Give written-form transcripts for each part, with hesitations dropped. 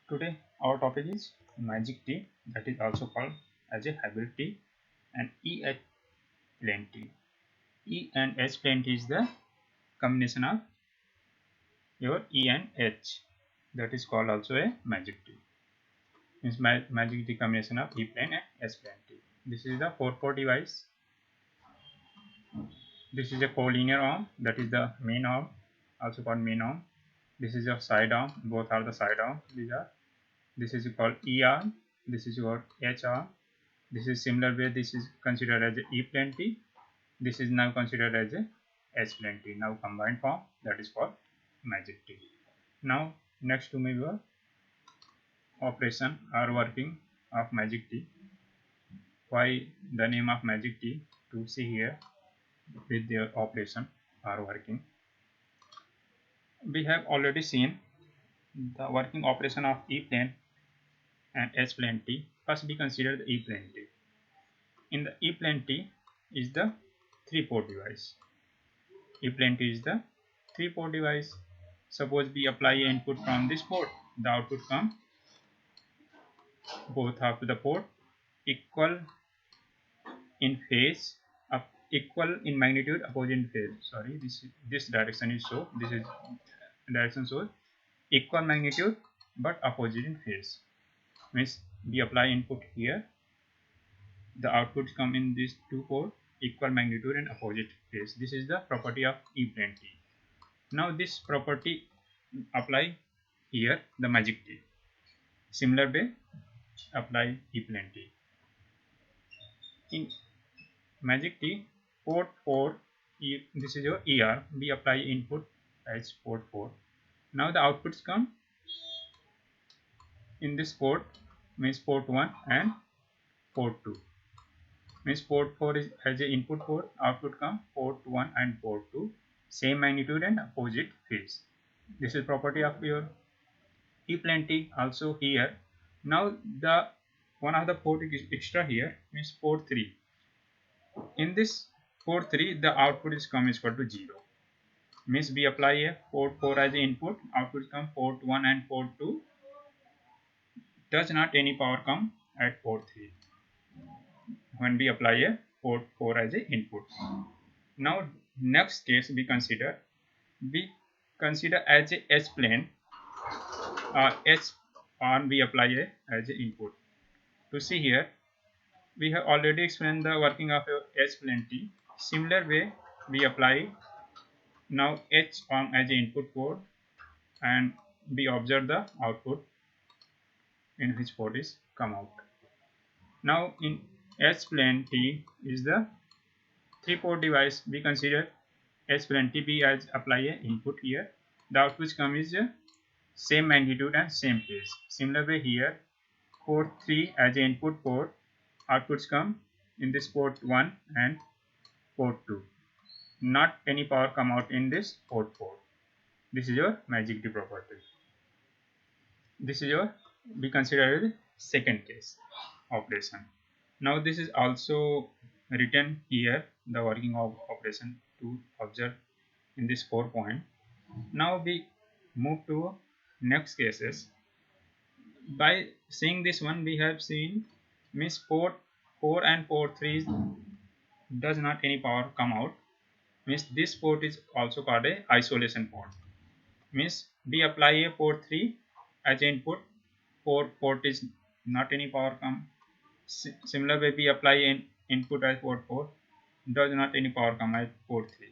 Today our topic is magic tea, that is also called as a hybrid tea, and EH plain tea. E and H plain tea is the combination of your E and H, that is called also a magic tea. Means magic tea combination of E plain and H plain tea. This is the 4-port device. This is a collinear arm, that is the main arm, also called main arm. This is your side arm, both are the side arm. This is called E arm. This is your H arm. This is similar way. This is considered as a E plenty. This is now considered as a H plenty. Now combined form, that is called magic tea. Now next to me were operation or working of magic tea. Why the name of magic tea? To see here with their operation or working. We have already seen the working operation of E plane and H plane tea. First we consider the E plane tea. In the E plane tea is the 3-port device. E plane tea is the 3-port device. Suppose we apply input from this port, the output come both up to the port equal in phase, equal in magnitude, opposite in phase. Sorry, this direction is so. This is direction so equal magnitude but opposite in phase. Means we apply input here, the outputs come in these two port equal magnitude and opposite phase. This is the property of E plane tea. Now this property apply here the magic tea. Similar way apply E plane tea. In magic tea, port 4, this is your ER, we apply input as port 4. Now the outputs come in this port, means port 1 and port 2. Means port 4 is as a input port, output come port 1 and port 2, same magnitude and opposite phase. This is property of your E plane tea. Also here. Now the one of the port is extra here, means port 3. In this port 3, the output is come is equal to 0. Means we apply a port 4 as input, output come port 1 and port 2. Does not any power come at port 3 when we apply a port 4 as a input. Now next case we consider as a H plane, H on we apply a as a input. To see here, we have already explained the working of a H plane T. Similar way we apply now H on as an input port and we observe the output in which port is come out. Now in H plane T is the 3-port device. We consider H plane T be as apply a input here. The output come is same magnitude and same phase. Similar way here, port 3 as an input port, outputs come in this port 1 and port 2. Not any power come out in this port 4. This is your magic tea property. This is your we consider second case operation. Now this is also written here the working of operation to observe in this 4 point. Now we move to next cases. By seeing this one, we have seen means port 4 and port 3 does not any power come out. Means this port is also called a isolation port. Means we apply a port 3 as input, port is not any power come. Similar way we apply an input as port 4, does not any power come at port 3.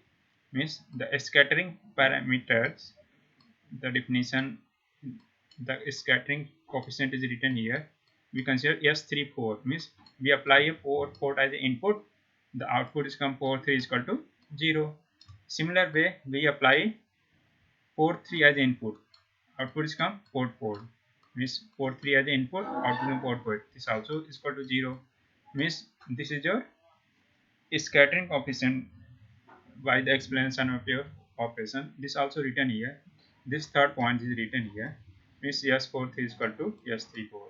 Means the scattering parameters, the definition, the scattering coefficient is written here. We consider S34, means we apply a port as an input, the output is come port 3 is equal to 0. Similar way we apply port 3 as input, output is come port 4. Means port 3 as input, output is port 4. This also is equal to 0. Means this is your scattering coefficient by the explanation of your operation. This also written here. This third point is written here. Means S43 is equal to S34.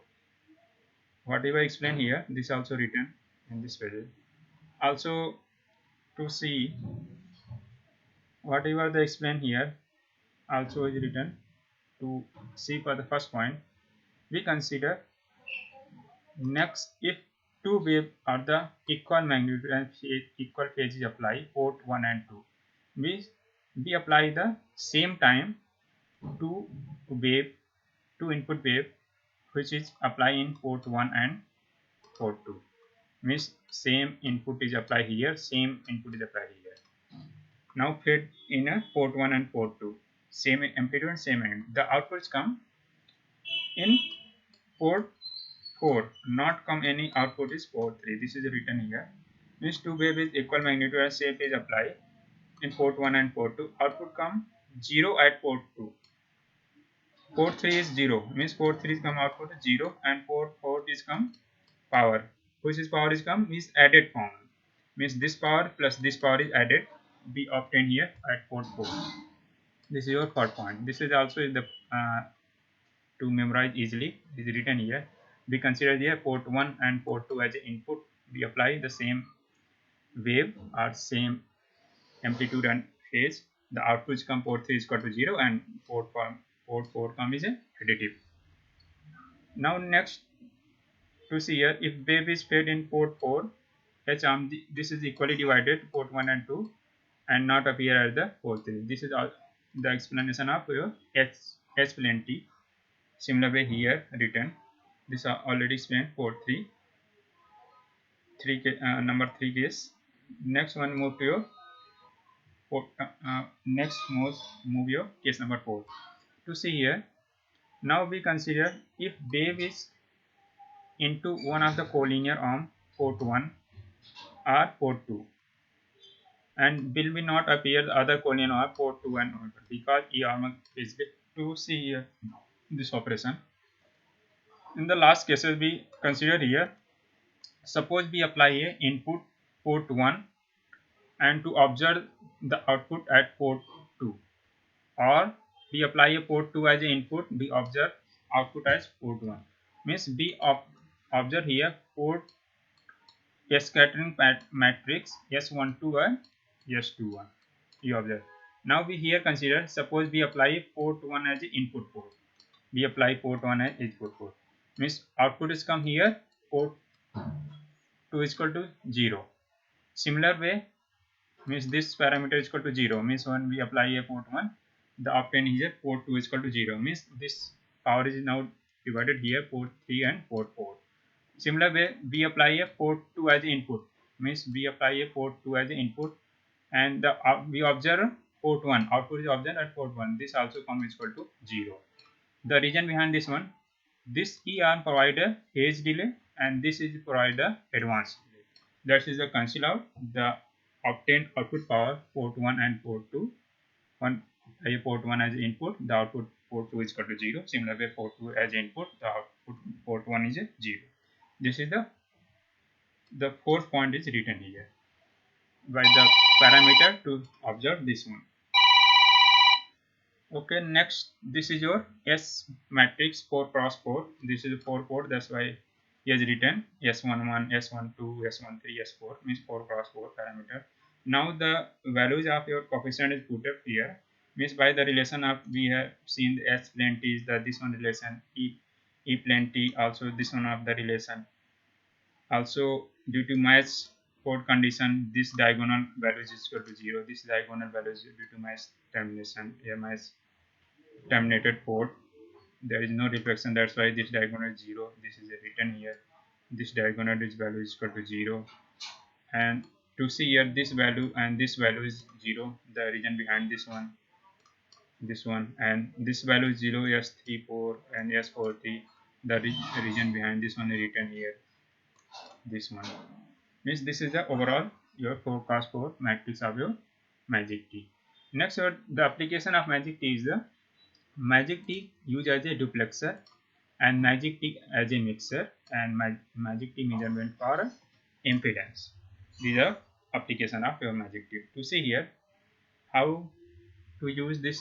Whatever I explain here, this also written in this page. Also to see whatever they explain here also is written. To see for the first point, we consider next if two waves are the equal magnitude and equal phase is applied port 1 and 2. We apply the same time two wave two input wave which is applied in port 1 and port 2. Means same input is applied here, same input is applied here. Now fed in a port 1 and port 2. Same amplitude and same magnitude. The outputs come in port 4, not come any output is port 3. This is written here. Means two wave is equal magnitude and same phase applied in port 1 and port 2. Output come 0 at port 2. Port 3 is 0. Means port 3 is come output is 0 and port 4 is come power. Which is power is come is added form. Means this power plus this power is added. Be obtained here at port 4. This is your third point. This is also the to memorize easily. It is written here. We consider here port 1 and port 2 as an input. We apply the same wave or same amplitude and phase. The outputs come port 3 is equal to 0 and port 4 come is a additive. Now next to see here, if wave is fed in port 4, H arm this is equally divided port 1 and 2 and not appear at the port 3. This is all the explanation of your H plenty. Similar way here written. This are already explained port 3 number 3 case. Next one move to your port, next move your case number 4. To see here, now we consider if wave is into one of the collinear arm port 1 or port 2 and will be not appear the other collinear arm port 2 and port 3 because E arm is to see here this operation. In the last cases we consider here, suppose we apply a input port 1 and to observe the output at port 2, or we apply a port 2 as an input, we observe output as port 1. Means we observe here port scattering matrix S12 and S21. You observe. Now we here consider, suppose we apply port 1 as an input port. We apply port 1 as input port. Means output is come here, port 2 is equal to 0. Similar way, means this parameter is equal to 0. Means when we apply a port 1, the obtained is a port 2 is equal to 0. Means this power is now divided here port 3 and port 4. Similar way, we apply a port 2 as input. Means we apply a port 2 as input and the we observe port 1. Output is observed at port 1. This also comes equal to 0. The reason behind this one, this E arm provide a phase delay and this is provide a advance delay. That is the cancel out the obtained output power port 1 and port 2. Port 1 as input, the output port 2 is equal to 0. Similar way, port 2 as input, the output port 1 is 0. This is the fourth point is written here by the parameter to observe this one. Okay, next this is your S matrix 4 cross 4. This is a 4 port, that's why he has written S11, S12, S13, S4 means 4 cross 4 parameter. Now the values of your coefficient is put up here. Means by the relation of we have seen the S plenty is the this one relation, E plenty also this one of the relation. Also due to match port condition, this diagonal value is equal to 0. This diagonal value is due to match termination, match terminated port. There is no reflection, that's why this diagonal is 0. This is written here. This diagonal is value is equal to 0. And to see here this value and this value is 0. The reason behind this one and this value is 0, S34 and S43. The reason behind this one is written here. This one means this is the overall your 4 cross 4 matrix of your magic T. Next, the application of magic T is the magic T used as a duplexer and magic T as a mixer and magic T measurement for impedance. These are application of your magic T. To see here how to use this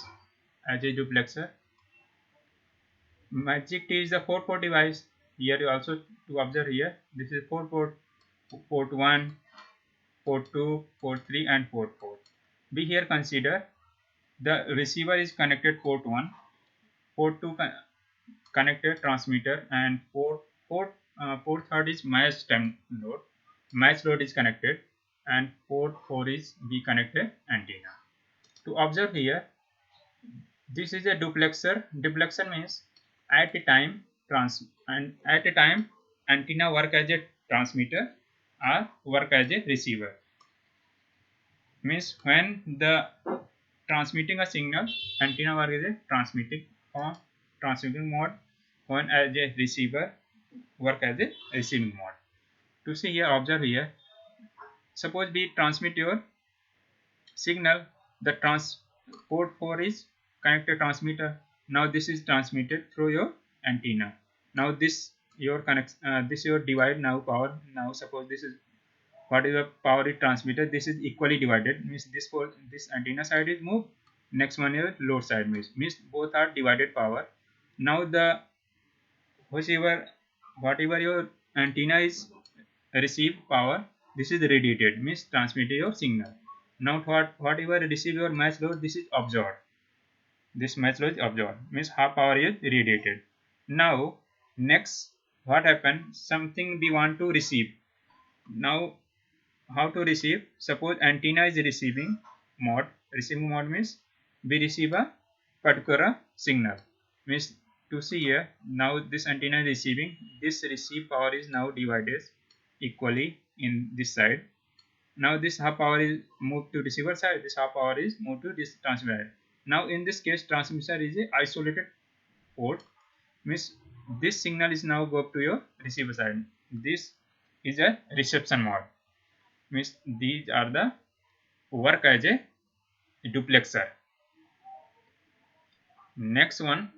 as a duplexer. Magic T is a 4 port device. Here you also to observe here, this is 4 port, port 1, port 2, port 3 and port 4. We here consider the receiver is connected port 1, port 2 connected transmitter, and port third is match stem load. Match load is connected, and port 4 is B connected antenna. To observe here, this is a duplexer. Duplexer means at a time antenna work as a transmitter or work as a receiver. Means when the transmitting a signal, antenna work is a transmitting mode, when as a receiver work as a receiving mode. To see here, observe here, suppose we transmit your signal, the port 4 is connected transmitter. Now this is transmitted through your antenna. Now this your divide now power. Now suppose this is what is the power it transmitted, this is equally divided, means this antenna side is moved, next one is load side, means both are divided power. Now the whatever your antenna is receive power, this is radiated, means transmitted your signal. Now whatever receive your match load, this is absorbed, this match load is absorbed, means half power is radiated. Now next what happened, something we want to receive. Now how to receive, suppose antenna is receiving mode means we receive a particular signal, means to see here, now this antenna is receiving, this receive power is now divided equally in this side. Now this half power is moved to receiver side, this half power is moved to this transmitter. Now in this case transmitter is a isolated port, means this signal is now go up to your receiver side, this is a reception mode, means these are the work as a duplexer. Next one,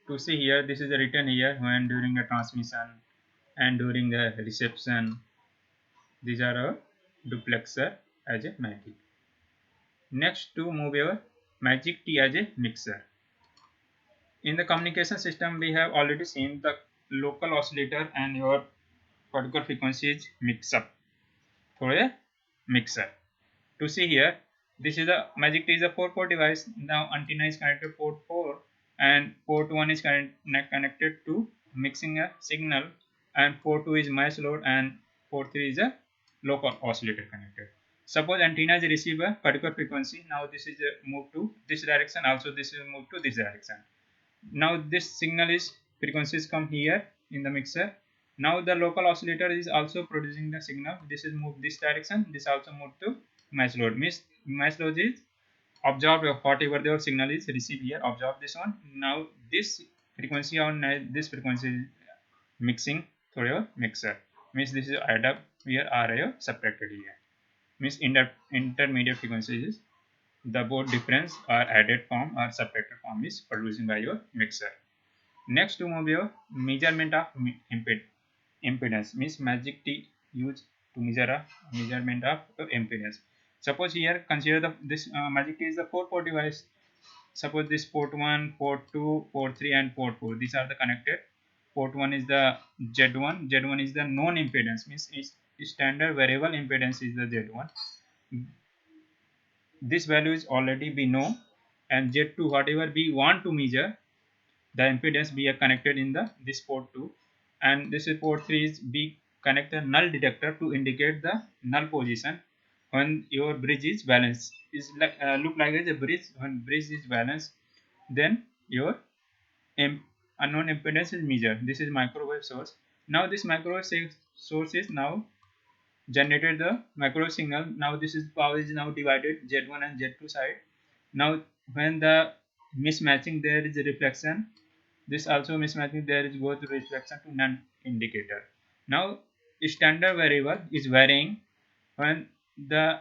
to see here, this is written here, when during the transmission and during the reception, these are a duplexer as a magic. Next, to move your magic T as a mixer. In the communication system, we have already seen the local oscillator and your particular frequencies mix up for a mixer. To see here, this is a magic T is a 4-port device. Now antenna is connected to port 4 and port 1 is connected to mixing a signal, and port 2 is match load and port 3 is a local oscillator connected. Suppose antenna is receive a particular frequency. Now this is moved to this direction, also this is moved to this direction. Now this signal is frequencies come here in the mixer. Now the local oscillator is also producing the signal. This is moved this direction, this also moved to match load, means match load is absorb whatever your signal is received here, absorb this one. Now this frequency on this frequency is mixing through your mixer, means this is add up here, are subtracted here, means intermediate frequencies, the both difference or added form or subtracted form is produced by your mixer. Next, to move your measurement of impedance, means magic T used to measure a measurement of impedance. Suppose here consider this magic T is the 4-port device. Suppose this port 1, port 2, port 3 and port 4, these are the connected. Port 1 is the Z1, Z1 is the known impedance, means its standard variable impedance is the Z1. This value is already we know, and Z2 whatever we want to measure, the impedance be connected in the this port 2, and this is port 3 is we connect a null detector to indicate the null position when your bridge is balanced. Is like look like as a bridge, when bridge is balanced, then your unknown impedance is measured. This is microwave source. Now this microwave source is now generated the microwave signal. Now this is power is now divided Z1 and Z2 side. Now when the mismatching, there is a reflection, this also mismatching, there is go to reflection to none indicator. Now standard variable is varying when the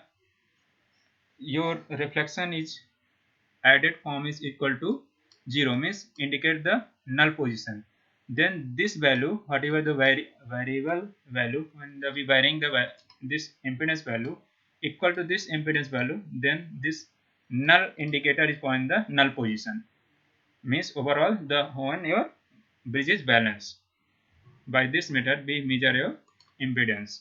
your reflection is added form is equal to 0, means indicate the null position. Then this value, whatever the variable value, when we varying this impedance value equal to this impedance value, then this null indicator is point the null position, means overall the when your bridge is balanced. By this method we measure your impedance.